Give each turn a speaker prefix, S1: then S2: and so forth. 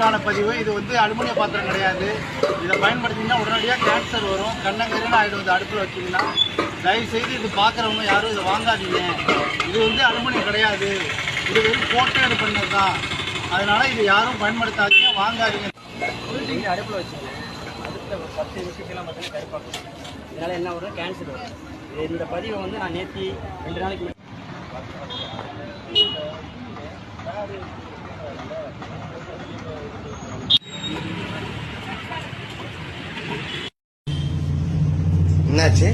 S1: இதுக்கான பதிவு. இது வந்து அலுமினிய பாத்திரம் கிடையாது. இதை பயன்படுத்திங்கன்னா உடனடியாக கேன்சர் வரும், கண்ணங்கரைன்னு ஆகிடும். இது அடுப்பில் வச்சிங்கன்னா தயவுசெய்து இது பார்க்குறவங்க யாரும் இதை வாங்காதீங்க. இது வந்து அலுமினியம் கிடையாது, இது வந்து கோட்டையர் பண்ணது தான். அதனால இது யாரும் பயன்படுத்தாதீங்க, வாங்காதீங்க.
S2: அடுப்பில் வச்சுக்கோங்க. அடுப்பில் ஒரு 10 நிமிஷத்துலாம் பார்த்தீங்கன்னா கருப்பாக்கும். இதனால் என்ன வரும், கேன்சர் வரும். இந்த பதிவை வந்து நான் நேற்று 2 நாளைக்கு
S3: என்னாச்சு?